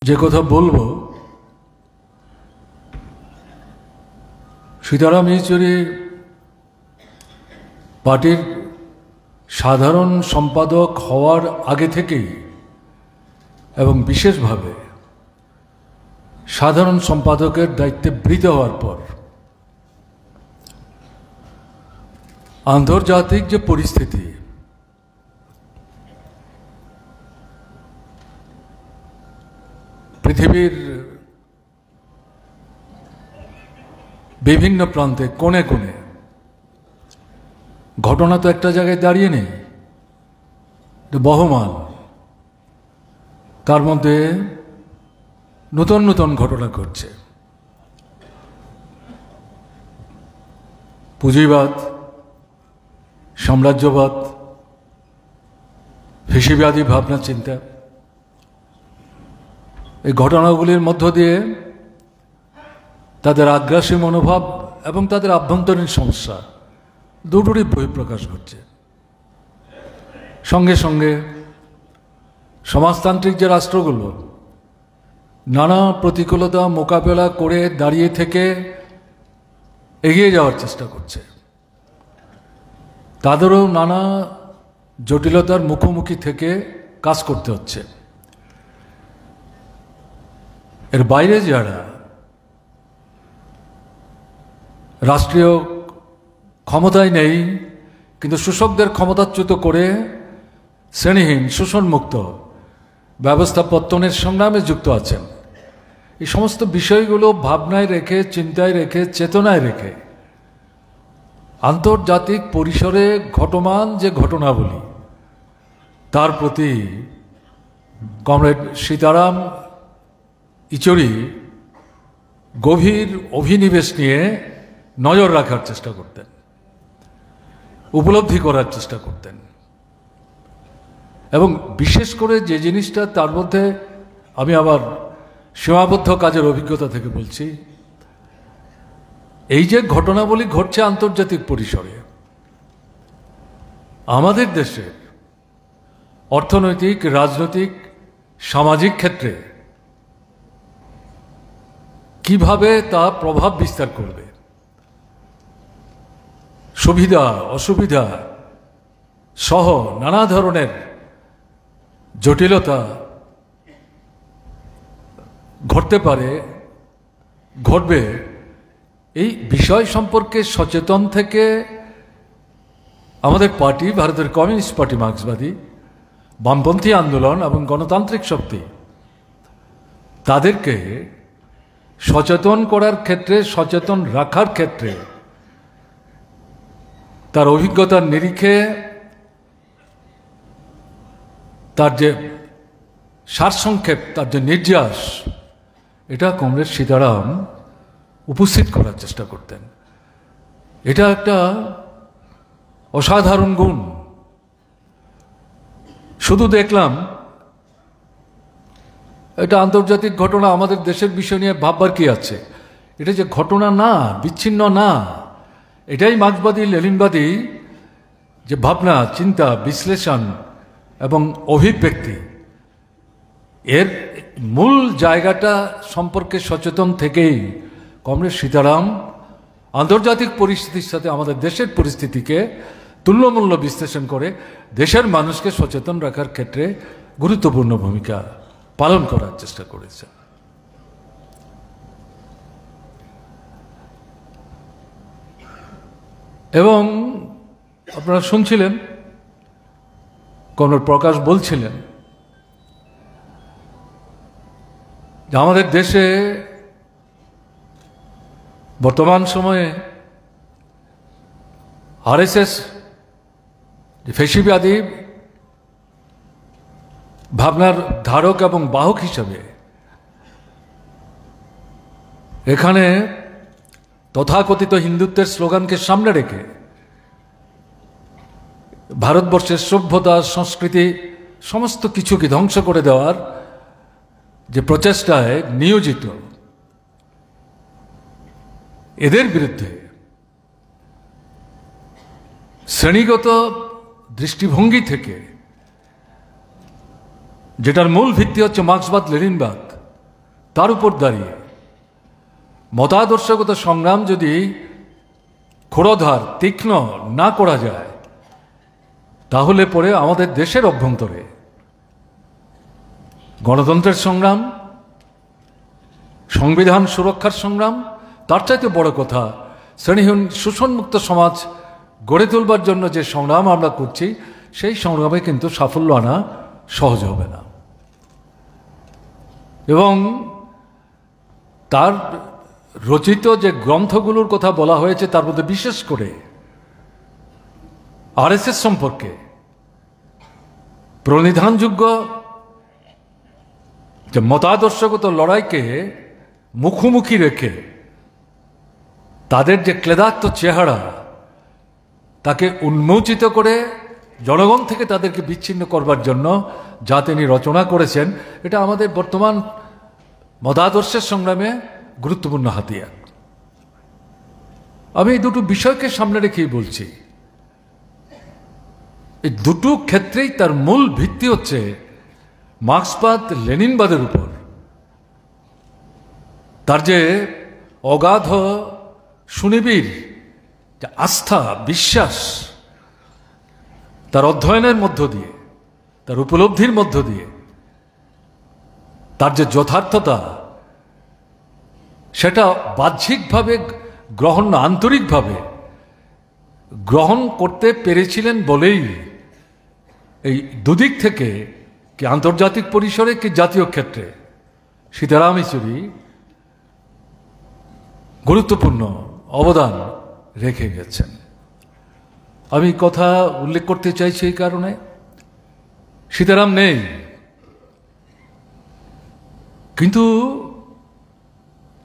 যে কথা বলবো, সীতারাম ইয়েচুরি পার্টির সাধারণ সম্পাদক হওয়ার আগে থেকেই এবং বিশেষভাবে সাধারণ সম্পাদকের দায়িত্বে বৃত হওয়ার পর আন্তর্জাতিক যে পরিস্থিতি, পৃথিবীর বিভিন্ন প্রান্তে কোণে কোণে ঘটনা তো একটা জায়গায় দাঁড়িয়ে নেই, বহমান, তার মধ্যে নতুন নতুন ঘটনা ঘটছে। পুঁজিবাদ, সাম্রাজ্যবাদ, ফেসিবাদী ভাবনা চিন্তা, এই ঘটনাগুলির মধ্য দিয়ে তাদের আগ্রাসী মনোভাব এবং তাদের আভ্যন্তরীণ সমস্যা দুটোরই বহিঃপ্রকাশ ঘটছে। সঙ্গে সঙ্গে সমাজতান্ত্রিক যে রাষ্ট্রগুলো নানা প্রতিকূলতা মোকাবেলা করে দাঁড়িয়ে থেকে এগিয়ে যাওয়ার চেষ্টা করছে, তাদেরও নানা জটিলতার মুখোমুখি থেকে কাজ করতে হচ্ছে। এর বাইরে যারা রাষ্ট্রীয় ক্ষমতায় নেই কিন্তু শোষকদের ক্ষমতাচ্যুত করে শ্রেণীহীন শোষণমুক্ত ব্যবস্থা পত্তনের সংগ্রামে যুক্ত আছেন, এই সমস্ত বিষয়গুলো ভাবনায় রেখে, চিন্তায় রেখে, চেতনায় রেখে আন্তর্জাতিক পরিসরে ঘটমান যে ঘটনাবলী তার প্রতি কমরেড সীতারাম ইয়েচুরি গভীর অভিনিবেশ নিয়ে নজর রাখার চেষ্টা করতেন, উপলব্ধি করার চেষ্টা করতেন। এবং বিশেষ করে যে জিনিসটা, তার মধ্যে আমি আবার সীমাবদ্ধ কাজের অভিজ্ঞতা থেকে বলছি, এই যে ঘটনাবলী ঘটছে আন্তর্জাতিক পরিসরে, আমাদের দেশের অর্থনৈতিক, রাজনৈতিক, সামাজিক ক্ষেত্রে কিভাবে তা প্রভাব বিস্তার করবে, সুবিধা অসুবিধা সহ নানা ধরনের জটিলতা ঘটতে পারে, ঘটবে, এই বিষয় সম্পর্কে সচেতন থেকে আমাদের পার্টি, ভারতের কমিউনিস্ট পার্টি মার্ক্সবাদী, বামপন্থী আন্দোলন এবং গণতান্ত্রিক শক্তি তাদেরকে সচেতন করার ক্ষেত্রে, সচেতন রাখার ক্ষেত্রে তার অভিজ্ঞতার নিরিখে তার যে সারসংক্ষেপ, তার যে নির্যাস, এটা কমরেড সীতারাম উপস্থিত করার চেষ্টা করতেন। এটা একটা অসাধারণ গুণ। শুধু দেখলাম এটা আন্তর্জাতিক ঘটনা, আমাদের দেশের বিষয় নিয়ে ভাববার কি আছে, এটা যে ঘটনা না, বিচ্ছিন্ন না, এটাই মার্ক্সবাদী লেনিনবাদী যে ভাবনা, চিন্তা, বিশ্লেষণ এবং অভিব্যক্তি, এর মূল জায়গাটা সম্পর্কে সচেতন থেকেই কমরেড সীতারাম আন্তর্জাতিক পরিস্থিতির সাথে আমাদের দেশের পরিস্থিতিকে তুল্যমূল্য বিশ্লেষণ করে দেশের মানুষকে সচেতন রাখার ক্ষেত্রে গুরুত্বপূর্ণ ভূমিকা পালন করার চেষ্টা করেছেন। এবং আপনারা শুনছিলেন কমরেড প্রকাশ বলছিলেন যে আমাদের দেশে বর্তমান সময়ে আরএসএস ফ্যাসিবাদী ভাবনার ধারক এবং বাহক হিসাবে এখানে তথাকথিত হিন্দুত্বের স্লোগানকে সামনে রেখে ভারতবর্ষের সভ্যতা, সংস্কৃতি সমস্ত কিছুকে ধ্বংস করে দেওয়ার যে প্রচেষ্টায় নিয়োজিত, এদের বিরুদ্ধে শ্রেণীগত দৃষ্টিভঙ্গি থেকে, যেটার মূল ভিত্তি হচ্ছে মার্ক্সবাদ লেনিনবাদ, তার উপর দাঁড়িয়ে মতাদর্শগত সংগ্রাম যদি খোড়ধার তীক্ষ্ণ না করা যায়, তাহলে পরে আমাদের দেশের অভ্যন্তরে গণতন্ত্রের সংগ্রাম, সংবিধান সুরক্ষার সংগ্রাম, তার চাইতে বড় কথা শ্রেণীহীন শোষণমুক্ত সমাজ গড়ে তোলবার জন্য যে সংগ্রাম আমরা করছি, সেই সংগ্রামে কিন্তু সাফল্য আনা সহজ হবে না। এবং তার রচিত যে গ্রন্থগুলোর কথা বলা হয়েছে, তার মধ্যে বিশেষ করে আরএসএস সম্পর্কে প্রণিধানযোগ্য যে মতাদর্শগত লড়াইকে মুখোমুখি রেখে তাদের যে ক্লেদাক্ত চেহারা, তাকে উন্মোচিত করে জনগণ থেকে তাদেরকে বিচ্ছিন্ন করবার জন্য যা তিনি রচনা করেছেন, এটা আমাদের বর্তমান মতাদর্শের সংগ্রামে গুরুত্বপূর্ণ হাতিয়ার। আমি এই দুটো বিষয়কে সামনে রেখেই বলছি। এই দুটো ক্ষেত্রেই তার মূল ভিত্তি হচ্ছে মার্ক্সবাদ লেনিনবাদের উপর তার যে অগাধ সুনিবিড় যে আস্থা, বিশ্বাস, তার অধ্যয়নের মধ্য দিয়ে, তার উপলব্ধির মধ্য দিয়ে তার যে যথার্থতা, সেটা বাহ্যিকভাবে গ্রহণ না, আন্তরিকভাবে গ্রহণ করতে পেরেছিলেন বলেই এই দুদিক থেকে, কি আন্তর্জাতিক পরিসরে কি জাতীয় ক্ষেত্রে, সীতারাম ইয়েচুরি গুরুত্বপূর্ণ অবদান রেখে গেছেন। আমি কথা উল্লেখ করতে চাইছি এই কারণে, সীতারাম নেই, কিন্তু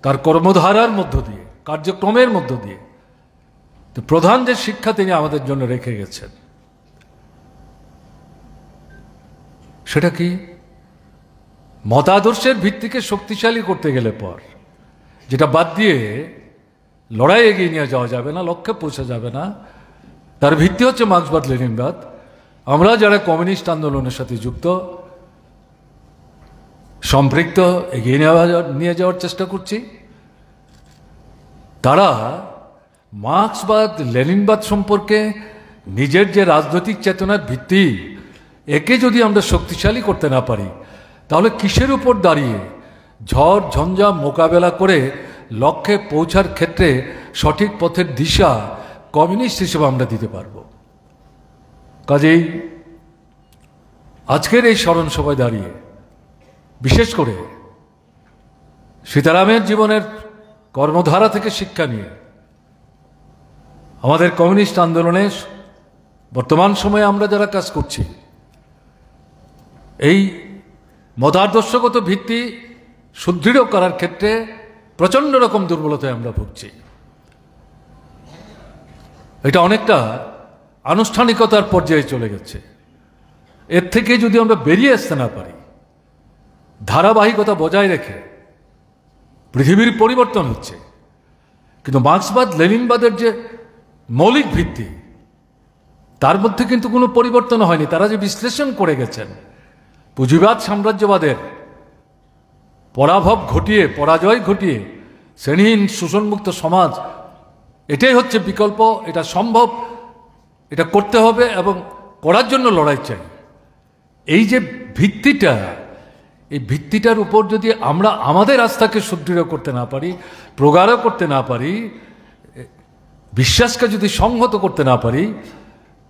তার কর্মধারার মধ্য দিয়ে, কার্যক্রমের মধ্য দিয়ে প্রধান যে শিক্ষা তিনি আমাদের জন্য রেখে গেছেন, সেটা কি? মতাদর্শের ভিত্তিকে শক্তিশালী করতে গেলে পর যেটা বাদ দিয়ে লড়াই এগিয়ে নিয়ে যাওয়া যাবে না, লক্ষ্যে পৌঁছা যাবে না, তার ভিত্তি হচ্ছে মার্ক্সবাদ লেনিনবাদ। আমরা যারা কমিউনিস্ট আন্দোলনের সাথে যুক্ত, সম্পৃক্ত, এগিয়ে নিয়ে যাওয়ার চেষ্টা করছি, তারা মার্ক্সবাদ লেনিনবাদ সম্পর্কে নিজের যে রাজনৈতিক চেতনার ভিত্তি, একে যদি আমরা শক্তিশালী করতে না পারি, তাহলে কিসের উপর দাঁড়িয়ে ঝড় ঝঞ্ঝা মোকাবেলা করে লক্ষ্যে পৌঁছার ক্ষেত্রে সঠিক পথের দিশা কমিউনিস্ট হিসেবে আমরা দিতে পারব? কাজেই আজকের এই স্মরণ সভায় দাঁড়িয়ে বিশেষ করে সীতারামের জীবনের কর্মধারা থেকে শিক্ষা নিয়ে আমাদের কমিউনিস্ট আন্দোলনে বর্তমান সময়ে আমরা যারা কাজ করছি, এই মতাদর্শগত ভিত্তি সুদৃঢ় করার ক্ষেত্রে প্রচণ্ড রকম দুর্বলতায় আমরা ভুগছি। এটা অনেকটা আনুষ্ঠানিকতার পর্যায়ে চলে গেছে। এর থেকে যদি আমরা বেরিয়ে আসতে না পারি, ধারাবাহিকতা বজায় রেখে, পৃথিবীর পরিবর্তন হচ্ছে, কিন্তু মার্ক্সবাদ লেনিনবাদের যে মৌলিক ভিত্তি, তার মধ্যে কিন্তু কোনো পরিবর্তন হয়নি। তারা যে বিশ্লেষণ করে গেছেন, পুঁজিবাদ সাম্রাজ্যবাদের পরাজয় ঘটিয়ে শ্রেণীহীন শোষণমুক্ত সমাজ, এটাই হচ্ছে বিকল্প, এটা সম্ভব, এটা করতে হবে এবং করার জন্য লড়াই চাই। এই যে ভিত্তিটা, এই ভিত্তিটার উপর যদি আমরা আমাদের আস্থাকে সুদৃঢ় করতে না পারি, প্রগাঢ় করতে না পারি, বিশ্বাসকে যদি সংহত করতে না পারি,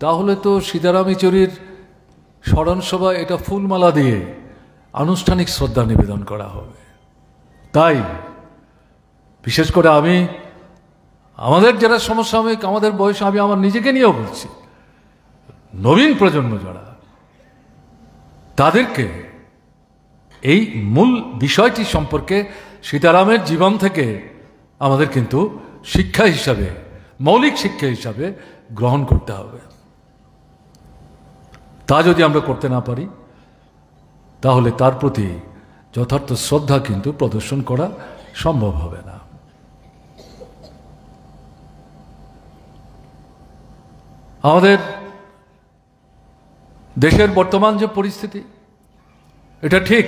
তাহলে তো সীতারাম ইয়েচুরির স্মরণসভা এটা ফুলমালা দিয়ে আনুষ্ঠানিক শ্রদ্ধা নিবেদন করা হবে। তাই বিশেষ করে আমি আমাদের যারা সমসাময়িক, আমাদের বয়স, আমি আমার নিজেকে নিয়েও বলছি, নবীন প্রজন্ম যারা, তাদেরকে এই মূল বিষয়টি সম্পর্কে সীতারামের জীবন থেকে আমাদের কিন্তু শিক্ষা হিসাবে, মৌলিক শিক্ষা হিসাবে গ্রহণ করতে হবে। তা যদি আমরা করতে না পারি, তাহলে তার প্রতি যথার্থ শ্রদ্ধা কিন্তু প্রদর্শন করা সম্ভব হবে না। আমাদের দেশের বর্তমান যে পরিস্থিতি, এটা ঠিক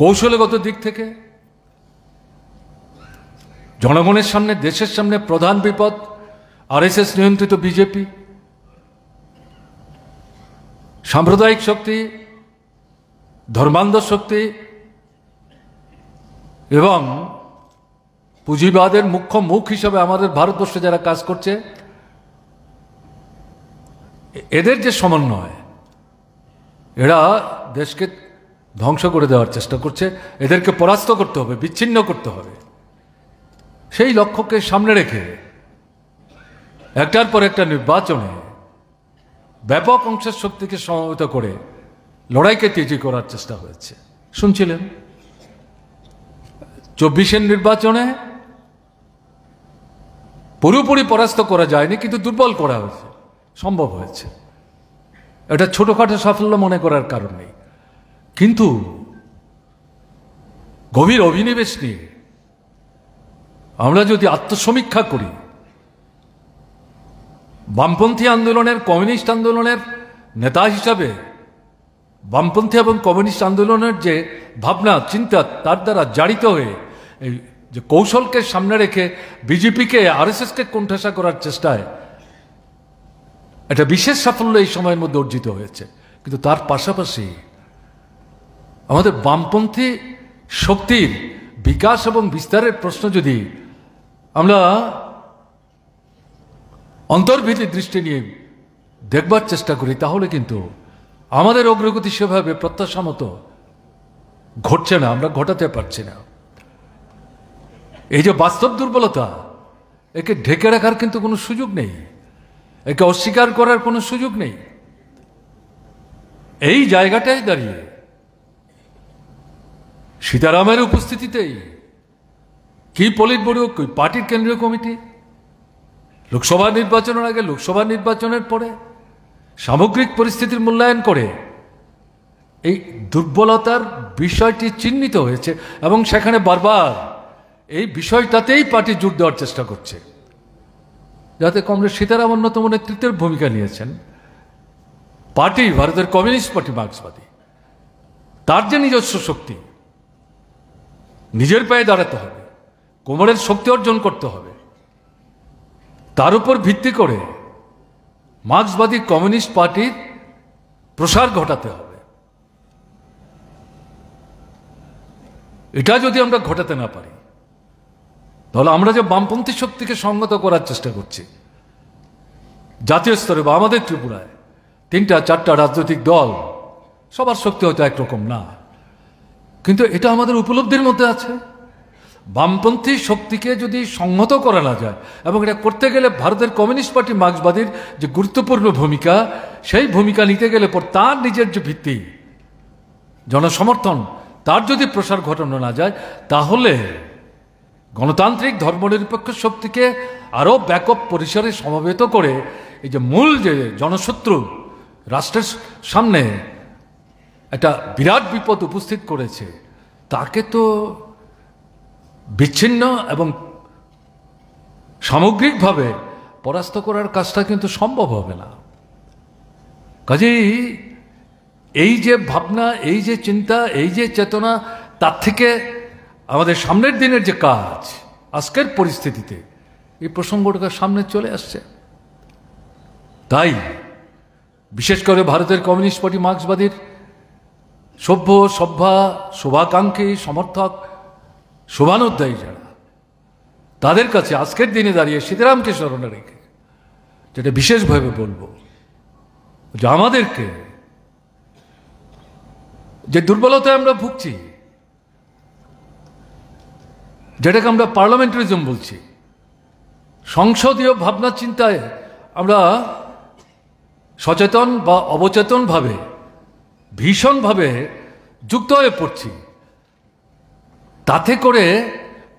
কৌশলগত দিক থেকে জনগণের সামনে, দেশের সামনে প্রধান বিপদ আরএসএস নিয়ন্ত্রিত বিজেপি, সাম্প্রদায়িক শক্তি, ধর্মান্ধ শক্তি এবং পুঁজিবাদের মুখ্য মুখ হিসাবে আমাদের ভারতবর্ষে যারা কাজ করছে, এদের যে সমন্বয়, এরা দেশকে ধ্বংস করে দেওয়ার চেষ্টা করছে। এদেরকে পরাস্ত করতে হবে, বিচ্ছিন্ন করতে হবে। সেই লক্ষ্যকে সামনে রেখে একটার পর একটা নির্বাচনে ব্যাপক অংশের শক্তিকে সমবেত করে লড়াইকে তেজি করার চেষ্টা হয়েছে। শুনছিলেন 24-এর নির্বাচনে পুরোপুরি পরাস্ত করা যায়নি, কিন্তু দুর্বল করা হয়েছে, সম্ভব হয়েছে। এটা ছোটখাটো সাফল্য মনে করার কারণ নেই, কিন্তু গভীর অভিনিবেশ নিয়ে আমরা যদি আত্মসমীক্ষা করি, বামপন্থী আন্দোলনের, কমিউনিস্ট আন্দোলনের নেতা হিসাবে বামপন্থী এবং কমিউনিস্ট আন্দোলনের যে ভাবনা চিন্তা, তার দ্বারা জারিত হয়ে এই যে কৌশলকে সামনে রেখে বিজেপিকে, আরএসএসকে কোণঠাসা করার চেষ্টায় একটা বিশেষ সাফল্য এই সময়ের মধ্যে অর্জিত হয়েছে। কিন্তু তার পাশাপাশি আমাদের বামপন্থী শক্তির বিকাশ এবং বিস্তারের প্রশ্ন যদি আমরা অন্তর্ভীতি দৃষ্টি নিয়ে দেখবার চেষ্টা করি, তাহলে কিন্তু আমাদের অগ্রগতি সেভাবে প্রত্যাশা মতো ঘটছে না, আমরা ঘটাতে পারছি না। এই যে বাস্তব দুর্বলতা, একে ঢেকে রাখার কিন্তু কোনো সুযোগ নেই, একে অস্বীকার করার কোনো সুযোগ নেই। এই জায়গাটায় দাঁড়িয়ে সীতারামের উপস্থিতিতেই কি পলিট ব্যুরো, কি পার্টির কেন্দ্রীয় কমিটি, লোকসভা নির্বাচনের আগে, লোকসভা নির্বাচনের পরে সামগ্রিক পরিস্থিতির মূল্যায়ন করে এই দুর্বলতার বিষয়টি চিহ্নিত হয়েছে এবং সেখানে বারবার এই বিষয়টাতেই পার্টি জোর দেওয়ার চেষ্টা করছে, যাতে কমরেড সীতারাম অন্যতম নেতৃত্বের ভূমিকা নিয়েছেন। পার্টি, ভারতের কমিউনিস্ট পার্টি মার্ক্সবাদী, তার যে নিজস্ব শক্তি, নিজের পায়ে দাঁড়াতে হবে, কোমরের শক্তি অর্জন করতে হবে, তার উপর ভিত্তি করে মার্ক্সবাদী কমিউনিস্ট পার্টির প্রসার ঘটাতে হবে। এটা যদি আমরা ঘটাতে না পারি, তাহলে আমরা যে বামপন্থী শক্তিকে সংগত করার চেষ্টা করছি জাতীয় স্তরে বা আমাদের ত্রিপুরায়, 3-4টা রাজনৈতিক দল, সবার শক্তি হয়তো একরকম না, কিন্তু এটা আমাদের উপলব্ধির মধ্যে আছে। বামপন্থী শক্তিকে যদি সংহত করা না যায়, এবং এটা করতে গেলে ভারতের কমিউনিস্ট পার্টি মার্ক্সবাদীর যে গুরুত্বপূর্ণ ভূমিকা, সেই ভূমিকা নিতে গেলে পর তার নিজের যে ভিত্তি, জনসমর্থন, তার যদি প্রসার ঘটানো না যায়, তাহলে গণতান্ত্রিক ধর্মনিরপেক্ষ শক্তিকে আরও ব্যাপক পরিসরে সমবেত করে এই যে মূল যে জনশত্রু রাষ্ট্রের সামনে একটা বিরাট বিপদ উপস্থিত করেছে, তাকে তো বিচ্ছিন্ন এবং সামগ্রিকভাবে পরাস্ত করার কাজটা কিন্তু সম্ভব হবে না। কাজেই এই যে ভাবনা, এই যে চিন্তা, এই যে চেতনা, তার থেকে আমাদের সামনের দিনের যে কাজ, আজকের পরিস্থিতিতে এই প্রসঙ্গটা সামনে চলে আসছে। তাই বিশেষ করে ভারতের কমিউনিস্ট পার্টি মার্ক্সবাদীর সভ্য, সভ্যা, শুভাকাঙ্ক্ষী, সমর্থক, শুভানুধ্যায়ী যারা, তাদের কাছে আজকের দিনে দাঁড়িয়ে সীতারামকে স্মরণে রেখে যেটা বিশেষভাবে বলবো, যে আমাদেরকে যে দুর্বলতায় আমরা ভুগছি, যেটাকে আমরা পার্লামেন্টারিজম বলছি, সংসদীয় ভাবনা চিন্তায় আমরা সচেতন বা অবচেতনভাবে ভীষণভাবে যুক্ত হয়ে পড়ছি, তাতে করে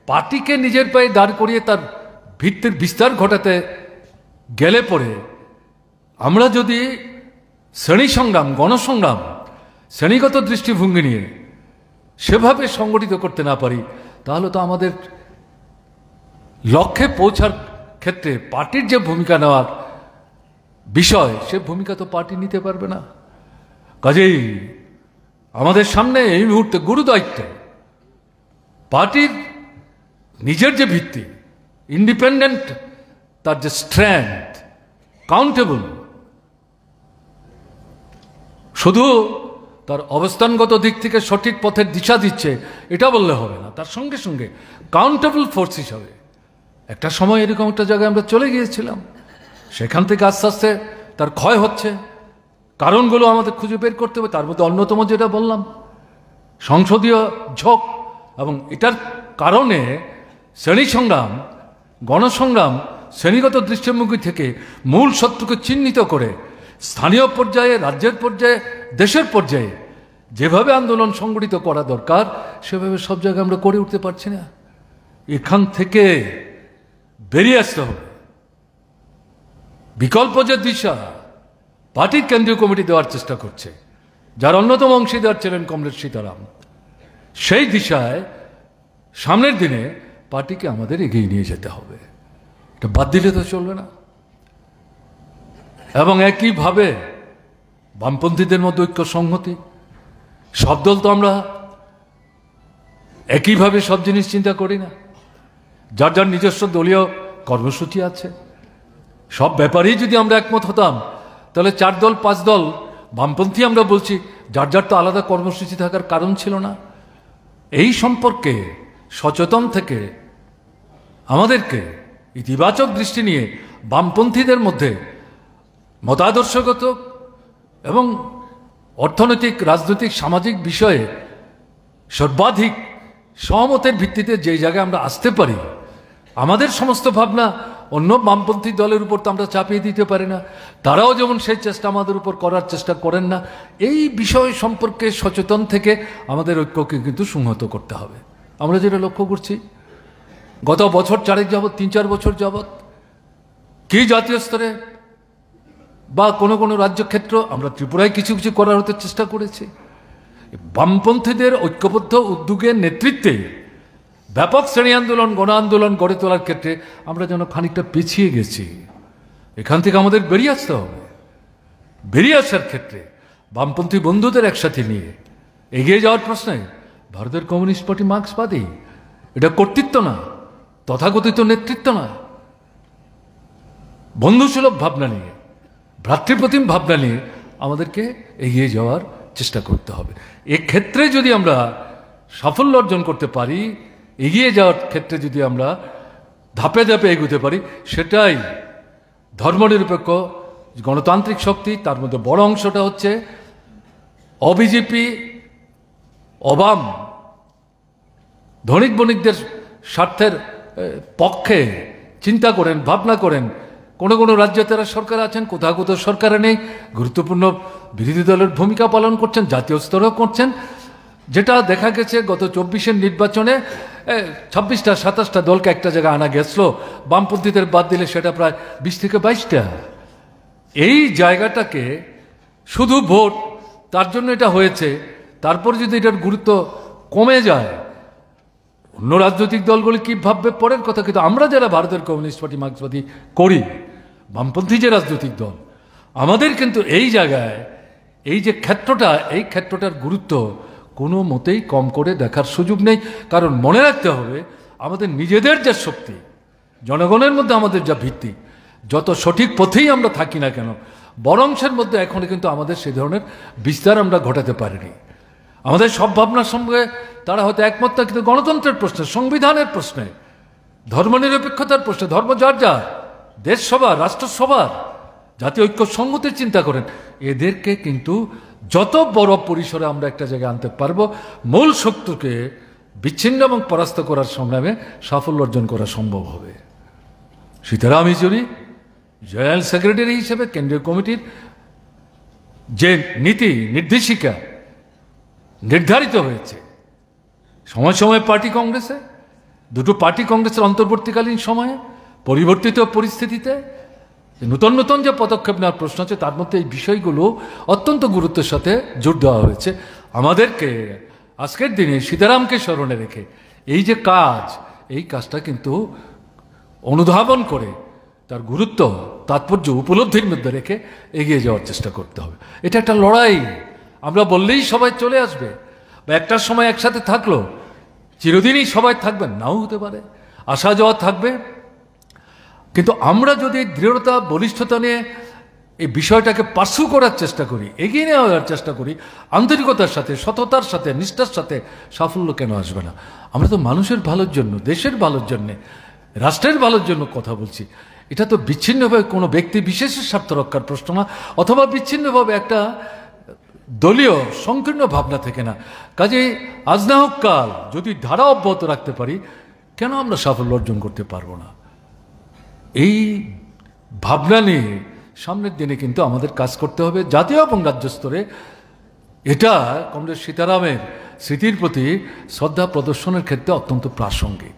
পার্টিকে নিজের পায়ে দাঁড় করিয়ে তার ভিত্তির বিস্তার ঘটাতে গেলে পরে আমরা যদি শ্রেণী সংগ্রাম, গণসংগ্রাম, শ্রেণীগত দৃষ্টিভঙ্গি নিয়ে সেভাবে সংগঠিত করতে না পারি, তাহলে তো আমাদের লক্ষ্যে পৌঁছার ক্ষেত্রে পার্টির যে ভূমিকা নেওয়ার বিষয়, সে ভূমিকা তো পার্টি নিতে পারবে না। কাজেই আমাদের সামনে এই মুহূর্তে গুরু দায়িত্ব পার্টির নিজের যে ভিত্তি, ইন্ডিপেন্ডেন্ট, তার যে স্ট্রেংথ, কাউন্টেবল, শুধু তার অবস্থানগত দিক থেকে সঠিক পথের দিশা দিচ্ছে এটা বললে হবে না, তার সঙ্গে সঙ্গে কাউন্টেবল ফোর্স হিসাবে একটা সময় এরকম একটা জায়গায় আমরা চলে গিয়েছিলাম। সেখান থেকে আস্তে আস্তে তার ক্ষয় হচ্ছে, কারণগুলো আমাদের খুঁজে বের করতে হবে। তার মধ্যে অন্যতম যেটা বললাম, সংসদীয় ঝোঁক, এবং এটার কারণে শ্রেণী সংগ্রাম, গণসংগ্রাম শ্রেণীগত দৃষ্টিভঙ্গি থেকে মূল শত্রুকে চিহ্নিত করে স্থানীয় পর্যায়ে, রাজ্যের পর্যায়ে, দেশের পর্যায়ে যেভাবে আন্দোলন সংগঠিত করা দরকার সেভাবে সব জায়গায় আমরা করে উঠতে পারছি না। এখান থেকে বেরিয়ে আসতে হবে। বিকল্প যে দিশা পার্টির কেন্দ্রীয় কমিটি দেওয়ার চেষ্টা করছে, যার অন্যতম অংশীদার ছিলেন কমরেড সীতারাম, সেই দিশায় সামনের দিনে পার্টিকে আমাদের এগিয়ে নিয়ে যেতে হবে। এটা বাদ দিলে তো চলবে না। এবং একইভাবে বামপন্থীদের মধ্যে ঐক্য সংহতি, সব দল তো আমরা একইভাবে সব জিনিস চিন্তা করি না, যার যার নিজস্ব দলীয় কর্মসূচি আছে। সব ব্যাপারেই যদি আমরা একমত হতাম তাহলে 4 দল 5 দল বামপন্থী আমরা বলছি, যার যার তো আলাদা কর্মসূচি থাকার কারণ ছিল না। এই সম্পর্কে সচেতন থেকে আমাদেরকে ইতিবাচক দৃষ্টি নিয়ে বামপন্থীদের মধ্যে মতাদর্শগত এবং অর্থনৈতিক, রাজনৈতিক, সামাজিক বিষয়ে সর্বাধিক সহমতের ভিত্তিতে যে জায়গায় আমরা আসতে পারি, আমাদের সমস্ত ভাবনা অন্য বামপন্থী দলের উপর তো আমরা চাপিয়ে দিতে পারি না, তারাও যেমন সেই চেষ্টা আমাদের উপর করার চেষ্টা করেন না। এই বিষয় সম্পর্কে সচেতন থেকে আমাদের ঐক্যকে কিন্তু সংহত করতে হবে। আমরা যেটা লক্ষ্য করছি গত বছর 4 যাবৎ, 3-4 বছর যাবৎ, কি জাতীয় স্তরে বা কোনো কোনো রাজ্য ক্ষেত্র, আমরা ত্রিপুরায় কিছু কিছু করার হতে চেষ্টা করেছি, বামপন্থীদের ঐক্যবদ্ধ উদ্যোগের নেতৃত্বে ব্যাপক শ্রেণী আন্দোলন, গণ আন্দোলন গড়ে তোলার ক্ষেত্রে আমরা যেন খানিকটা পিছিয়ে গেছি। এখান থেকে আমাদের বেরিয়ে আসতে হবে। বেরিয়ে আসার ক্ষেত্রে বামপন্থী বন্ধুদের একসাথে নিয়ে এগিয়ে যাওয়ার প্রশ্নে ভারতের কমিউনিস্ট পার্টি মার্ক্সবাদী, এটা কর্তৃত্ব না, তথাকথিত নেতৃত্ব না, বন্ধুসুলভ ভাবনা নিয়ে, ভ্রাতৃপ্রতিম ভাবনা নিয়ে আমাদেরকে এগিয়ে যাওয়ার চেষ্টা করতে হবে। এক্ষেত্রে যদি আমরা সাফল্য অর্জন করতে পারি, এগিয়ে যাওয়ার ক্ষেত্রে যদি আমরা ধাপে ধাপে এগোতে পারি, সেটাই ধর্মনিরপেক্ষ গণতান্ত্রিক শক্তি। তার মধ্যে বড় অংশটা হচ্ছে অবিজেপি, অবাম, ধনিক বণিকদের স্বার্থের পক্ষে চিন্তা করেন, ভাবনা করেন। কোনো কোনো রাজ্যে তারা সরকার আছেন, কোথাও কোথাও সরকারে নেই, গুরুত্বপূর্ণ বিরোধী দলের ভূমিকা পালন করছেন, জাতীয় স্তরেও করছেন। যেটা দেখা গেছে গত 24-এর নির্বাচনে 26টা 27টা দলকে একটা জায়গায় আনা গেছিল, বামপন্থীদের বাদ দিলে সেটা প্রায় 20 থেকে 22টা। এই জায়গাটাকে শুধু ভোট, তার জন্য এটা হয়েছে, তারপর যদি এটার গুরুত্ব কমে যায়, অন্য রাজনৈতিক দলগুলি কি ভাববে পরের কথা, কিন্তু আমরা যারা ভারতের কমিউনিস্ট পার্টি মার্ক্সবাদী করি, বামপন্থী যে রাজনৈতিক দল, আমাদের কিন্তু এই জায়গায় এই যে ক্ষেত্রটা, এই ক্ষেত্রটার গুরুত্ব কোনো মতেই কম করে দেখার সুযোগ নেই। কারণ মনে রাখতে হবে, আমাদের নিজেদের যে শক্তি, জনগণের মধ্যে আমাদের যা ভিত্তি, যত সঠিক পথেই আমরা থাকি না কেন, বরংশের মধ্যে এখনো কিন্তু আমাদের সেই ধরনের বিস্তার আমরা ঘটাতে পারিনি। আমাদের সব ভাবনার সঙ্গে তারা হয়তো একমত না, কিন্তু গণতন্ত্রের প্রশ্নে, সংবিধানের প্রশ্নে, ধর্মনিরপেক্ষতার প্রশ্নে, ধর্ম যার যার, দেশ সবার, রাষ্ট্র সবার, জাতীয় ঐক্য সংহতির চিন্তা করেন, এদেরকে কিন্তু যত বড় পরিসরে আমরা একটা জায়গায় আনতে পারবো, মূল শত্রুকে বিচ্ছিন্ন এবং পরাস্ত করার সংগ্রামে সাফল্য অর্জন করা সম্ভব হবে। সীতারাম ইয়েচুরি জেনারেল সেক্রেটারি হিসেবে কেন্দ্রীয় কমিটির যে নীতি নির্দেশিকা নির্ধারিত হয়েছে, সময় সময় পার্টি কংগ্রেসে, দুটো পার্টি কংগ্রেসের অন্তর্বর্তীকালীন সময়ে, পরিবর্তিত পরিস্থিতিতে নতুন নতুন যে পদক্ষেপ নেওয়ার প্রশ্ন আছে, তার মধ্যে এই বিষয়গুলো অত্যন্ত গুরুত্বের সাথে জোর দেওয়া হয়েছে। আমাদেরকে আজকের দিনে সীতারামকে স্মরণে রেখে এই যে কাজ, এই কাজটা কিন্তু অনুধাবন করে তার গুরুত্ব, তাৎপর্য উপলব্ধির মধ্যে রেখে এগিয়ে যাওয়ার চেষ্টা করতে হবে। এটা একটা লড়াই, আমরা বললেই সবাই চলে আসবে, বা একটার সময় একসাথে থাকলো, চিরদিনই সবাই থাকবেন নাও হতে পারে, আসা যাওয়া থাকবে। কিন্তু আমরা যদি দৃঢ়তা বলিষ্ঠতা নিয়ে এই বিষয়টাকে পার্সু করার চেষ্টা করি, এগিয়ে নেওয়ার চেষ্টা করি, আন্তরিকতার সাথে, সততার সাথে, নিষ্ঠার সাথে, সাফল্য কেন আসবে না? আমরা তো মানুষের ভালোর জন্য, দেশের ভালোর জন্যে, রাষ্ট্রের ভালোর জন্য কথা বলছি। এটা তো বিচ্ছিন্নভাবে কোনো ব্যক্তি বিশেষের স্বার্থ রক্ষার প্রশ্ন না, অথবা বিচ্ছিন্নভাবে একটা দলীয় সংকীর্ণ ভাবনা থেকে না। কাজেই আজ না হোক কাল যদি ধারা অব্যাহত রাখতে পারি, কেন আমরা সাফল্য অর্জন করতে পারবো না? এই ভাবনা নিয়ে সামনের দিনে কিন্তু আমাদের কাজ করতে হবে জাতীয় এবং রাজ্য স্তরে। এটা কমরেড সীতারামের স্মৃতির প্রতি শ্রদ্ধা প্রদর্শনের ক্ষেত্রে অত্যন্ত প্রাসঙ্গিক।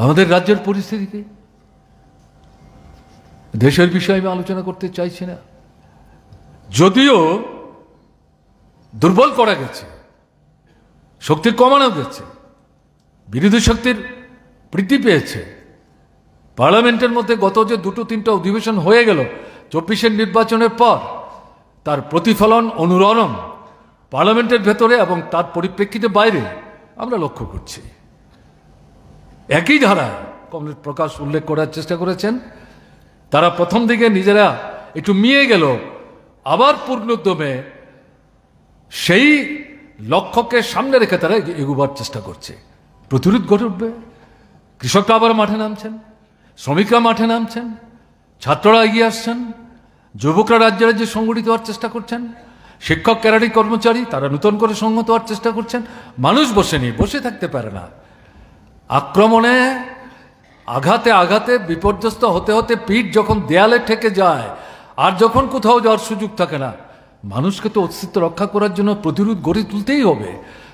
আমাদের রাজ্যের পরিস্থিতি কি? দেশের বিষয়ে আমি আলোচনা করতে চাইছি না, যদিও দুর্বল করা গেছে, শক্তির কমানো গেছে, বিরোধী শক্তির বৃদ্ধি পেয়েছে। পার্লামেন্টের মধ্যে গত যে 2-3টা অধিবেশন হয়ে গেল 24-এর নির্বাচনের পর, তার প্রতিফলন অনুরণন পার্লামেন্টের ভেতরে এবং তার পরিপ্রেক্ষিতে বাইরে আমরা লক্ষ্য করছি। একই ধারায় কমরেড প্রকাশ উল্লেখ করার চেষ্টা করেছেন, তারা প্রথম দিকে নিজেরা একটু মিয়ে গেল, আবার পূর্ণোদ্যমে সেই লক্ষ্যকে সামনে রেখে তারা এগোবার চেষ্টা করছে। প্রতিরোধ গড়ে উঠবে, কৃষকরা আবার মাঠে নামছেন, শ্রমিকরা মাঠে নামছেন, ছাত্ররা এগিয়ে আসছেন, যুবকরা রাজ্যে রাজ্যে সংগঠিত হওয়ার চেষ্টা করছেন, শিক্ষক ক্যাডারি কর্মচারী তারা নতুন করে সংহত হওয়ার চেষ্টা করছেন। মানুষ বসে থাকতে পারে না। আক্রমণে আঘাতে আঘাতে বিপর্যস্ত হতে হতে পিঠ যখন দেয়ালে ঠেকে যায়, আর যখন কোথাও যাওয়ার সুযোগ থাকে না, মানুষকে তো অস্তিত্ব রক্ষা করার জন্য প্রতিরোধ গড়ে তুলতেই হবে।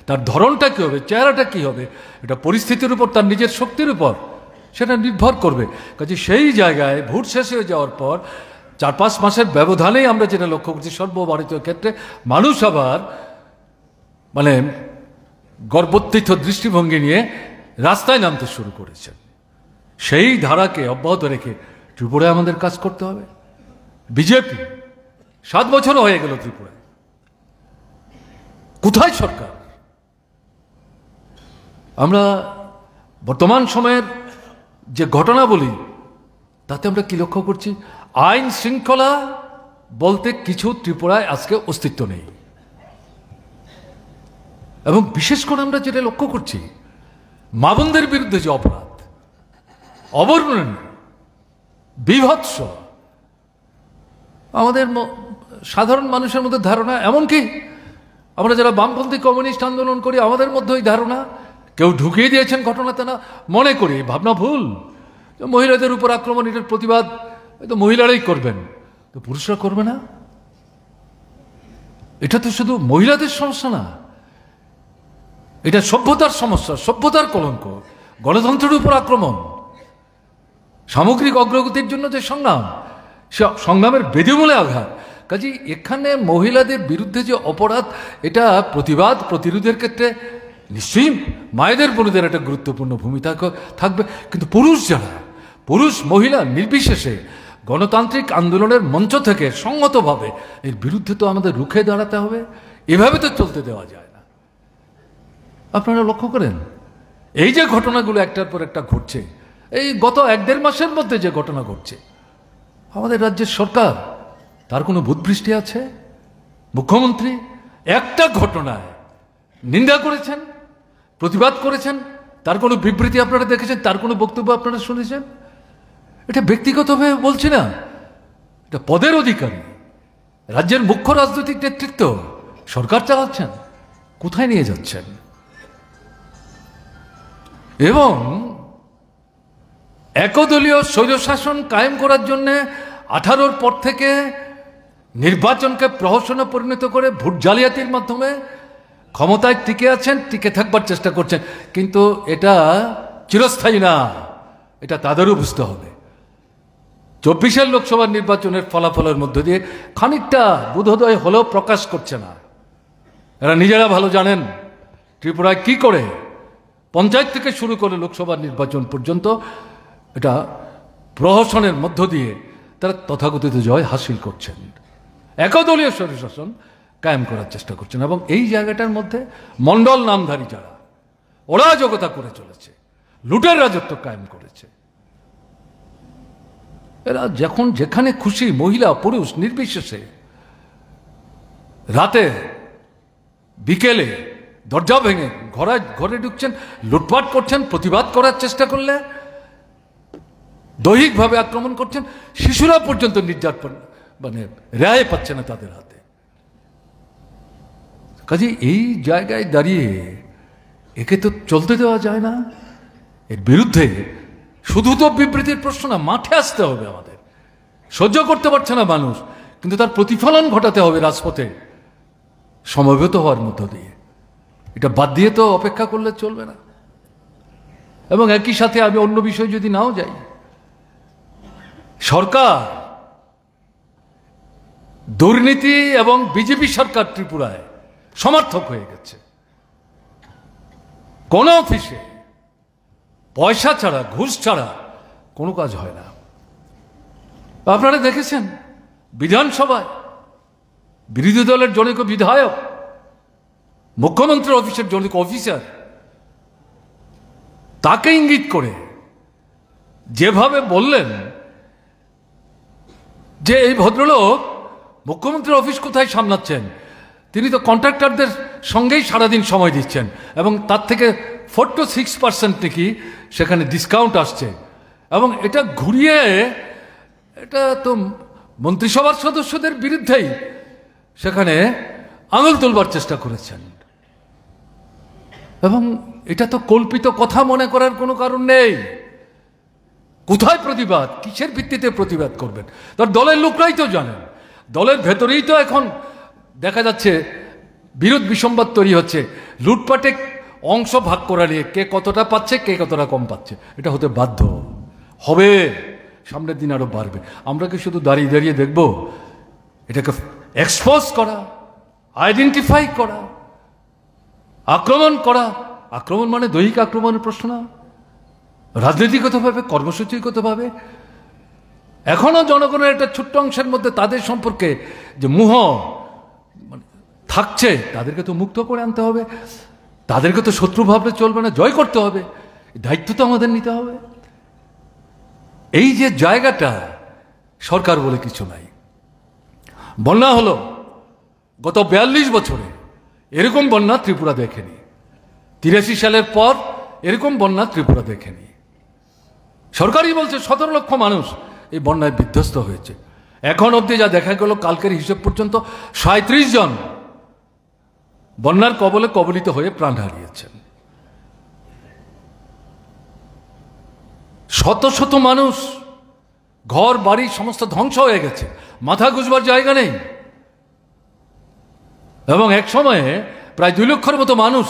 তার ধরনটা কী হবে, চেহারাটা কী হবে, এটা পরিস্থিতির উপর, তার নিজের শক্তির উপর সেটা নির্ভর করবে। কাজে সেই জায়গায় ভোট শেষ হয়ে যাওয়ার পর 4-5 মাসের ব্যবধানেই আমরা যেটা লক্ষ্য করছি সর্বভারতীয় ক্ষেত্রে, মানুষ আবার মানে গর্বোত্থিত দৃষ্টিভঙ্গি নিয়ে রাস্তায় নামতে শুরু করেছেন। সেই ধারাকে অব্যাহত রেখে ত্রিপুরায় আমাদের কাজ করতে হবে। বিজেপি 7 বছরও হয়ে গেল ত্রিপুরায়, কোথায় সরকার? আমরা বর্তমান সময়ের যে ঘটনা বলি তাতে আমরা কি লক্ষ্য করছি? আইন শৃঙ্খলা বলতে কিছু ত্রিপুরায় আজকে অস্তিত্ব নেই। এবং বিশেষ করে আমরা যেটা লক্ষ্য করছি, মা বোনদের বিরুদ্ধে যে অপরাধ, অবর্ণনীয়, বীভৎস, আমাদের সাধারণ মানুষের মধ্যে ধারণা, এমনকি আমরা যারা বামপন্থী কমিউনিস্ট আন্দোলন করি আমাদের মধ্যে ওই ধারণা কেউ ঢুকিয়ে দিয়েছেন ঘটনাতে, না মনে করি ভাবনা ভুল। মহিলাদের উপর আক্রমণ, এটার প্রতিবাদ তো মহিলারাই করবেন, তো পুরুষরা করবে না? এটা তো শুধু মহিলাদের সমস্যা না, এটা সভ্যতার সমস্যা, সভ্যতার কলঙ্ক, গণতন্ত্রের উপর আক্রমণ, সামগ্রিক অগ্রগতির জন্য যে সংগ্রাম, সে সংগ্রামের বেদিমূলে আঘাত। কাজেই এখানে মহিলাদের বিরুদ্ধে যে অপরাধ, এটা প্রতিবাদ প্রতিরোধের ক্ষেত্রে নিশ্চয়ই মায়েদের বোনদের একটা গুরুত্বপূর্ণ ভূমিকা থাকবে। কিন্তু পুরুষ যারা, পুরুষ মহিলা নির্বিশেষে গণতান্ত্রিক আন্দোলনের মঞ্চ থেকে সংহতভাবে এর বিরুদ্ধে তো আমাদের রুখে দাঁড়াতে হবে। এভাবে তো চলতে দেওয়া যায় না। আপনারা লক্ষ্য করেন এই যে ঘটনাগুলো একটার পর একটা ঘটছে, এই গত 1-1.5 মাসের মধ্যে যে ঘটনা ঘটছে, আমাদের রাজ্যের সরকার তার কোনো বুদ্বৃষ্টি আছে? মুখ্যমন্ত্রী একটা ঘটনায় নিন্দা করেছেন, প্রতিবাদ করেছেন, তার কোনো বিবৃতি আপনারা দেখেছেন, তার কোনো বক্তব্য আপনারা শুনেছেন? এটা ব্যক্তিগতভাবে বলছি না, এটা পদের অধিকারী, রাজ্যের মুখ্য রাজনৈতিক নেতৃত্ব, সরকার চালাচ্ছেন, কোথায় নিয়ে যাচ্ছেন? এবং একদলীয় স্বৈরশাসন কায়েম করার জন্য 18-র পর থেকে নির্বাচনকে প্রহসনে পরিণত করে ভোট জালিয়াতির মাধ্যমে ক্ষমতায় টিকে আছেন, টিকে থাকবার চেষ্টা করছেন। কিন্তু এটা চিরস্থায়ী না, এটা তাদেরও বুঝতে হবে। 24-এর লোকসভা নির্বাচনের ফলাফলের মধ্য দিয়ে খানিকটা বোধোদয় হলেও প্রকাশ করছে না। এরা নিজেরা ভালো জানেন ত্রিপুরায় কি করে পঞ্চায়েত থেকে শুরু করে লোকসভা নির্বাচন পর্যন্ত এটা প্রহসনের মধ্য দিয়ে তারা তথাকথিত জয় হাসিল করছেন। একদলীয় স্বৈরশাসন কায়েম করার চেষ্টা করছেন। এবং এই জায়গাটার মধ্যে মণ্ডল নামধারী যারা অরাজকতা করে চলেছে, লুটের রাজত্ব কায়েম করেছে, এরা যখন যেখানে খুশি মহিলা পুরুষ নির্বিশেষে রাতে বিকেলে দরজা ভেঙে ঘরে ঢুকছেন, লুটপাট করছেন, প্রতিবাদ করার চেষ্টা করলে দৈহিকভাবে আক্রমণ করছেন, শিশুরা পর্যন্ত নির্যাতন মানে রেহাই পাচ্ছে না তাদের হাতে। কাজে এই জায়গায় দাঁড়িয়ে একে তো চলতে দেওয়া যায় না। এর বিরুদ্ধে শুধু তো বিবৃতির প্রশ্ন না, মাঠে আসতে হবে আমাদের। সহ্য করতে পারছে না মানুষ, কিন্তু তার প্রতিফলন ঘটাতে হবে রাজপথে সমবেত হওয়ার মধ্য দিয়ে। এটা বাদ দিয়ে তো অপেক্ষা করলে চলবে না। এবং একই সাথে আমি অন্য বিষয় যদি নাও যাই, সরকার দুর্নীতি এবং বিজেপি সরকার ত্রিপুরায় সমর্থক হয়ে গেছে। কোন অফিসে পয়সা ছাড়া, ঘুষ ছাড়া কোনো কাজ হয় না। আপনারা দেখেছেন বিধানসভায় বিরোধী দলের জনৈক বিধায়ক মুখ্যমন্ত্রীর অফিসের জনৈক অফিসার তাকে ইঙ্গিত করে যেভাবে বললেন যে এই ভদ্রলোক মুখ্যমন্ত্রীর অফিস কোথায় সামলাচ্ছেন, তিনি তো কন্ট্রাক্টরদের সঙ্গেই সারাদিন সময় দিচ্ছেন এবং তার থেকে 4 to 6% নাকি সেখানে ডিসকাউন্ট আসছে। এবং এটা ঘুরিয়ে এটা তো মন্ত্রিসভার সদস্যদের বিরুদ্ধেই সেখানে আঙুল তুলবার চেষ্টা করেছেন। এবং এটা তো কল্পিত কথা মনে করার কোনো কারণ নেই। কোথায় প্রতিবাদ, কিসের ভিত্তিতে প্রতিবাদ করবেন? তার দলের লোকরাই তো জানেন। দলের ভেতরেই তো এখন দেখা যাচ্ছে বিরোধ বিসম্বাদ তৈরি হচ্ছে, লুটপাটে অংশ ভাগ করা নিয়ে কে কতটা পাচ্ছে, কে কতটা কম পাচ্ছে। এটা হতে বাধ্য হবে, সামনের দিন আরো বাড়বে। আমরা কি শুধু দাঁড়িয়ে দাঁড়িয়ে দেখব? এটাকে এক্সপোজ করা, আইডেন্টিফাই করা, আক্রমণ করা। আক্রমণ মানে দৈহিক আক্রমণের প্রশ্ন না, রাজনীতিগতভাবে, কর্মসূচিগতভাবে। এখনো জনগণের একটা ছোট্ট অংশের মধ্যে তাদের সম্পর্কে যে মোহ থাকছে, তাদেরকে তো মুক্ত করে আনতে হবে। তাদেরকে তো শত্রু ভাবলে চলবে না, জয় করতে হবে। দায়িত্ব তো আমাদের নিতে হবে। এই যে জায়গাটা, সরকার বলে কিছু নাই। বন্যা হলো গত 42 বছরে, এরকম বন্যা ত্রিপুরা দেখেনি। 83 সালের পর এরকম বন্যা ত্রিপুরা দেখেনি। সরকারই বলছে 17 লক্ষ মানুষ এই বন্যায় বিধ্বস্ত হয়েছে। এখন অবধি যা দেখা গেল, কালকের হিসেব পর্যন্ত 37 জন বন্যার কবলে কবলিত হয়ে প্রাণ হারিয়েছেন। শত শত মানুষ, ঘর বাড়ি সমস্ত ধ্বংস হয়ে গেছে, মাথা গুঁজবার জায়গা নেই। এবং এক সময়ে প্রায় 2 লক্ষের মতো মানুষ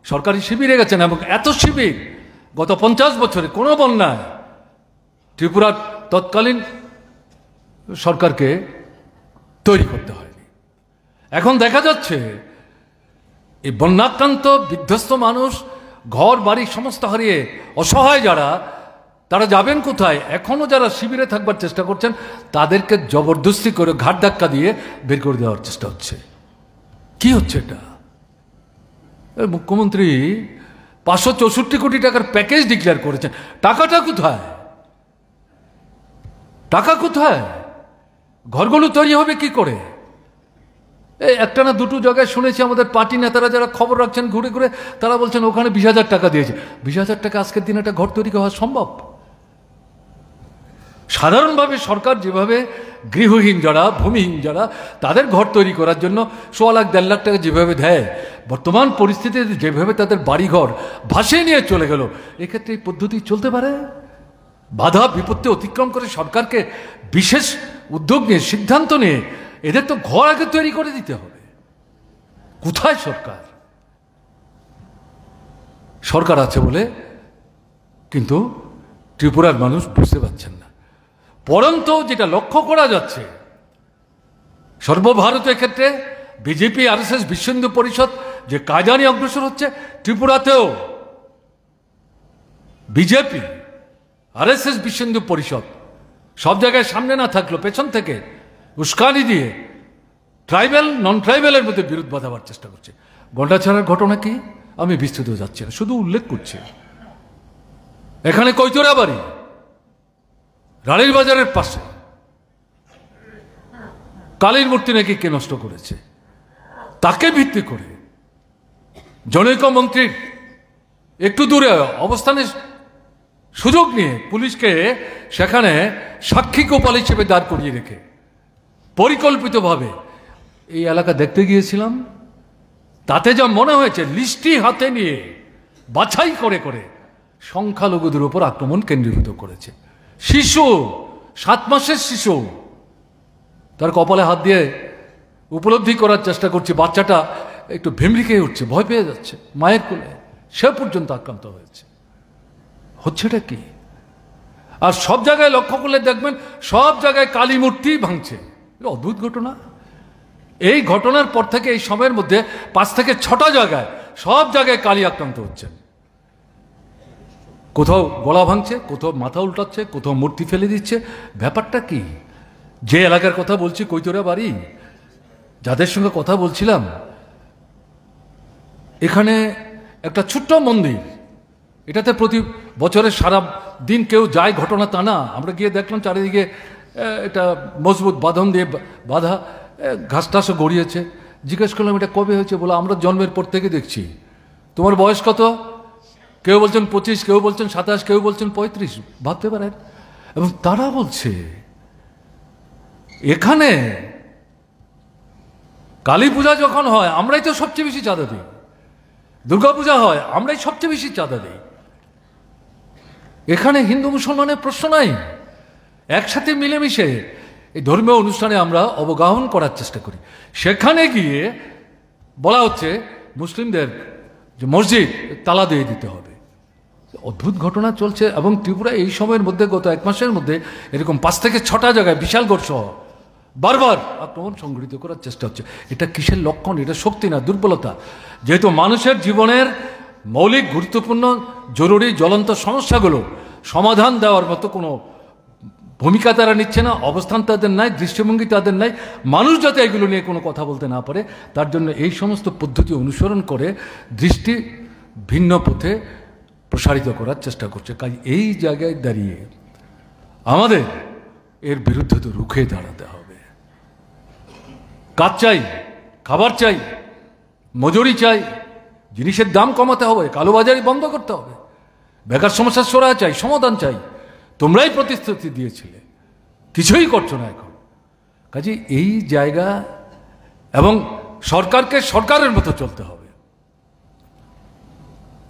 সরকারি শিবিরে গেছেন। এবং এত শিবির গত 50 বছরে কোনো বন্যায় ত্রিপুরার তৎকালীন সরকারকে তৈরি করতে হয়নি। এখন দেখা যাচ্ছে এই বন্যাক্রান্ত বিধ্বস্ত মানুষ, ঘর বাড়ি সমস্ত হারিয়ে অসহায় যারা, তারা যাবেন কোথায়? এখনো যারা শিবিরে থাকবার চেষ্টা করছেন, তাদেরকে জবরদস্তি করে ঘাট ধাক্কা দিয়ে বের করে দেওয়ার চেষ্টা হচ্ছে। কি হচ্ছে এটা? মুখ্যমন্ত্রী 564 কোটি টাকার প্যাকেজ ডিক্লেয়ার করেছেন। টাকাটা কোথায়? টাকা কোথায়? ঘরগুলো তৈরি হবে কি করে? এই একটা না দুটো জায়গায় শুনেছি আমাদের পার্টি নেতারা যারা খবর রাখছেন ঘুরে ঘুরে, তারা বলছেন ওখানে 20,000 টাকা দিয়েছে। 20,000 টাকা আজকের দিনে একটা ঘর তৈরি হওয়া সম্ভব? সাধারণভাবে সরকার যেভাবে গৃহহীন যারা, ভূমিহীন যারা, তাদের ঘর তৈরি করার জন্য 1.25 লাখ 1.5 লাখ টাকা যেভাবে দেয়, বর্তমান পরিস্থিতিতে যেভাবে তাদের বাড়িঘর ভাসিয়ে নিয়ে চলে গেল, এক্ষেত্রে এই পদ্ধতি চলতে পারে? বাধা বিপত্তি অতিক্রম করে সরকারকে বিশেষ উদ্যোগ নিয়ে, সিদ্ধান্ত নিয়ে এদের তো ঘর আগে তৈরি করে দিতে হবে। কোথায় সরকার? সরকার আছে বলে কিন্তু ত্রিপুরার মানুষ বুঝতে পারছেন না। পরন্তু যেটা লক্ষ্য করা যাচ্ছে, সর্বভারতের ক্ষেত্রে বিজেপি, আরএসএস, বিশ্ব হিন্দু পরিষদ যে কায়দা নিয়ে অগ্রসর হচ্ছে, ত্রিপুরাতেও বিজেপি, আরএসএস, বিশ্ব হিন্দু পরিষদ সব জায়গায় সামনে না থাকলো, পেছন থেকে উস্কানি দিয়ে ট্রাইবেল নন ট্রাইবেলের মধ্যে বিরোধ বাঁধাবার চেষ্টা করছে। গন্ডাছড়ার ঘটনা কি আমি বিস্তৃত যাচ্ছি না, শুধু উল্লেখ করছি এখানে কৈতরা বাড়ি রানীর বাজারের পাশে কালীর মূর্তি নাকি কে নষ্ট করেছে, তাকে ভিত্তি করে জনৈক মন্ত্রীর একটু দূরে অবস্থানের সুযোগ নিয়ে পুলিশকে সেখানে সাক্ষী গোপাল হিসেবে দাঁড় করিয়ে রেখে পরিকল্পিতভাবে এই এলাকা দেখতে গিয়েছিলাম। তাতে যা মনে হয়েছে লিস্টি হাতে নিয়ে বাছাই করে করে সংখ্যালঘুদের উপর আক্রমণ কেন্দ্রীভূত করেছে। শিশু 7 মাসের শিশু, তার কপালে হাত দিয়ে উপলব্ধি করার চেষ্টা করছে, বাচ্চাটা একটু ভেমরি খেয়ে উঠছে, ভয় পেয়ে যাচ্ছে মায়ের কোলে, সে পর্যন্ত আক্রান্ত হয়েছে। হচ্ছেটা কি? আর সব জায়গায় লক্ষ্য করলে দেখবেন সব জায়গায় কালী মূর্তি ভাঙছে। অদ্ভুত ঘটনা। এই ঘটনার পর থেকে এই সময়ের মধ্যে 5 থেকে 6টা জায়গায় সব জায়গায় কালী আক্রান্ত হচ্ছে। কোথাও গলা ভাঙছে, কোথাও মাথা উল্টাচ্ছে, কোথাও মূর্তি ফেলে দিচ্ছে। ব্যাপারটা কি? যে এলাকার কথা বলছি কৈতরা বাড়ি, যাদের সঙ্গে কথা বলছিলাম, এখানে একটা ছোট্ট মন্দির, এটাতে প্রতি বছরের সারা দিন কেউ যায় ঘটনা তা না। আমরা গিয়ে দেখলাম চারিদিকে এটা মজবুত বাঁধন দিয়ে বাঁধা, ঘাস টাসও গড়িয়েছে। জিজ্ঞেস করলাম এটা কবে হয়েছে, বলে আমরা জন্মের পর থেকে দেখছি। তোমার বয়স কত? কেউ বলছেন 25, কেউ বলছেন 27, কেউ বলছেন 35। ভাবতে পারেন। এবং তারা বলছে এখানে কালী পূজা যখন হয় আমরাই তো সবচেয়ে বেশি চাঁদা দিই, দুর্গা পূজা হয় আমরাই সবচেয়ে বেশি চাঁদা দিই। এখানে হিন্দু মুসলমানের প্রশ্ন নাই, একসাথে মিলেমিশে এই ধর্মীয় অনুষ্ঠানে আমরা অবগাহন করার চেষ্টা করি। সেখানে গিয়ে বলা হচ্ছে মুসলিমদের যে মসজিদ তালা দিয়ে দিতে হবে। অদ্ভুত ঘটনা চলছে। এবং ত্রিপুরা এই সময়ের মধ্যে গত 1 মাসের মধ্যে এরকম 5 থেকে 6টা জায়গায় বিশালগড় সহ বারবার আক্রমণ সংঘটিত করার চেষ্টা হচ্ছে। এটা কিসের লক্ষণ? এটা শক্তি না, দুর্বলতা। যেহেতু মানুষের জীবনের মৌলিক গুরুত্বপূর্ণ জরুরি জ্বলন্ত সমস্যাগুলো সমাধান দেওয়ার মতো কোনো ভূমিকা তারা নিচ্ছে না, অবস্থান তাদের নাই, দৃষ্টিভঙ্গি তাদের নাই। মানুষ যাতে এগুলো নিয়ে কোনো কথা বলতে না পারে তার জন্য এই সমস্ত পদ্ধতি অনুসরণ করে দৃষ্টি ভিন্ন পথে প্রসারিত করার চেষ্টা করছে। কাজ এই জায়গায় দাঁড়িয়ে আমাদের এর বিরুদ্ধে তো রুখে দাঁড়াতে হবে। কাজ চাই, খাবার চাই, মজুরি চাই, জিনিসের দাম কমাতে হবে, কালোবাজারি বন্ধ করতে হবে, বেকার সমস্যার সরা চাই, সমাধান চাই। তোমরাই প্রতিশ্রুতি দিয়েছিলে, কিছুই করছো না এখন। কাজে এই জায়গা এবং সরকারকে সরকারের মতো চলতে হবে।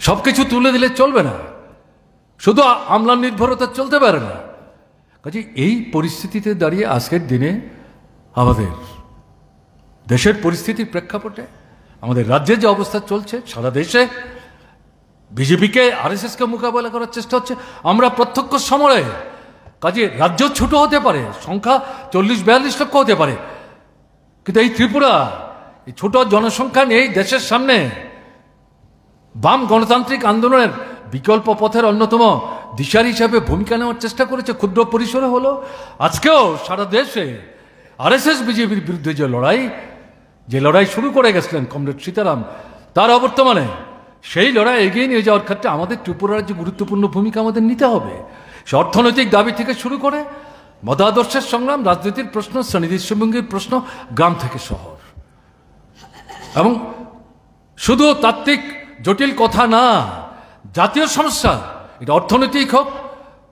সবকিছু তুলে দিলে চলবে না, শুধু আমলা নির্ভরতা চলতে পারে না। কাজে এই পরিস্থিতিতে দাঁড়িয়ে আজকের দিনে আমাদের দেশের পরিস্থিতির প্রেক্ষাপটে আমাদের রাজ্যে যে অবস্থা চলছে, সারা দেশে বিজেপিকে আরএসএসকে মোকাবেলা করার চেষ্টা হচ্ছে। আমরা প্রত্যক্ষ সময়ে কাজে রাজ্য ছোট হতে পারে, সংখ্যা 40-42 লক্ষ হতে পারে, কিন্তু এই ত্রিপুরা এই ছোট জনসংখ্যা নিয়ে দেশের সামনে বাম গণতান্ত্রিক আন্দোলনের বিকল্প পথের অন্যতম দিশারি হিসাবে ভূমিকা নেওয়ার চেষ্টা করেছে। ক্ষুদ্র পরিসরে হলো আজকেও সারা দেশে আরএসএস বিজেপির বিরুদ্ধে যে লড়াই শুরু করে গেছিলেন কমরেড সীতারাম, তার অবর্তমানে সেই লড়াই এগিয়ে নিয়ে যাওয়ার ক্ষেত্রে আমাদের ত্রিপুরার যে গুরুত্বপূর্ণ ভূমিকা আমাদের নিতে হবে। সে অর্থনৈতিক দাবি থেকে শুরু করে মতাদর্শের সংগ্রাম, রাজনীতির প্রশ্ন, শ্রেণী দৃষ্টিভঙ্গির প্রশ্ন, গ্রাম থেকে শহর। এবং শুধু তাত্ত্বিক জটিল কথা না, জাতীয় সমস্যা, এটা অর্থনৈতিক হোক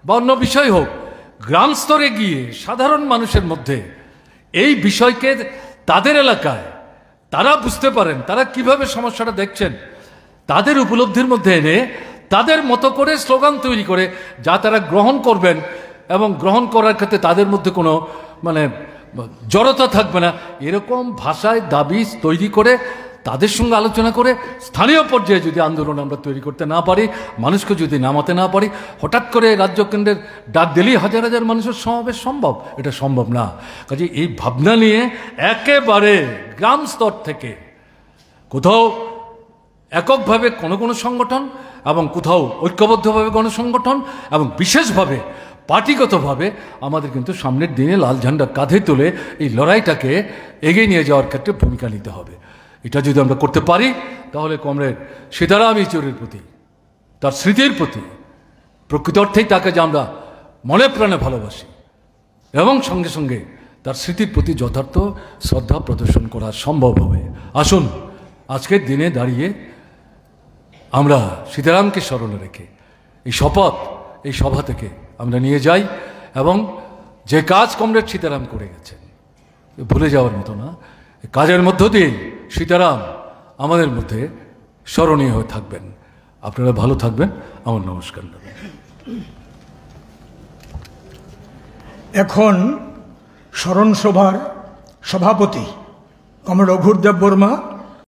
বা অন্য বিষয় হোক, গ্রাম স্তরে গিয়ে সাধারণ মানুষের মধ্যে এই বিষয়কে তাদের এলাকায় তারা বুঝতে পারেন, তারা কিভাবে সমস্যাটা দেখছেন, তাদের উপলব্ধির মধ্যে এনে তাদের মতো করে স্লোগান তৈরি করে যা তারা গ্রহণ করবেন এবং গ্রহণ করার ক্ষেত্রে তাদের মধ্যে কোনো জড়তা থাকবে না, এরকম ভাষায় দাবি তৈরি করে তাদের সঙ্গে আলোচনা করে স্থানীয় পর্যায়ে যদি আন্দোলন আমরা তৈরি করতে না পারি, মানুষকে যদি নামাতে না পারি, হঠাৎ করে রাজ্য কেন্দ্রের ডাক দিলেই হাজার হাজার মানুষের সমাবেশ সম্ভব? এটা সম্ভব না। কাজে এই ভাবনা নিয়ে একেবারে গ্রাম স্তর থেকে কোথাও এককভাবে কোনো সংগঠন এবং কোথাও ঐক্যবদ্ধভাবে গণসংগঠন এবং বিশেষভাবে পার্টিগতভাবে আমাদের কিন্তু সামনের দিনে লাল ঝান্ডা কাঁধে তুলে এই লড়াইটাকে এগিয়ে নিয়ে যাওয়ার ক্ষেত্রে ভূমিকা নিতে হবে। এটা যদি আমরা করতে পারি তাহলে কমরেড সীতারাম ইয়েচুরির প্রতি, তার স্মৃতির প্রতি, প্রকৃত অর্থেই তাকে যে আমরা মনে প্রাণে ভালোবাসি এবং সঙ্গে সঙ্গে তার স্মৃতির প্রতি যথার্থ শ্রদ্ধা প্রদর্শন করা সম্ভব হবে। আসুন আজকের দিনে দাঁড়িয়ে আমরা সীতারামকে স্মরণে রেখে এই শপথ এই সভা থেকে আমরা নিয়ে যাই এবং যে কাজ কমরেড সীতারাম করে গেছেন ভুলে যাওয়ার মতো না, কাজের মধ্য দিয়েই সীতারাম আমাদের মধ্যে স্মরণীয় হয়ে থাকবেন। আপনারা ভালো থাকবেন। আমার নমস্কার। এখন স্মরণ সভার সভাপতি কমরেড অঘোর দেব বর্মা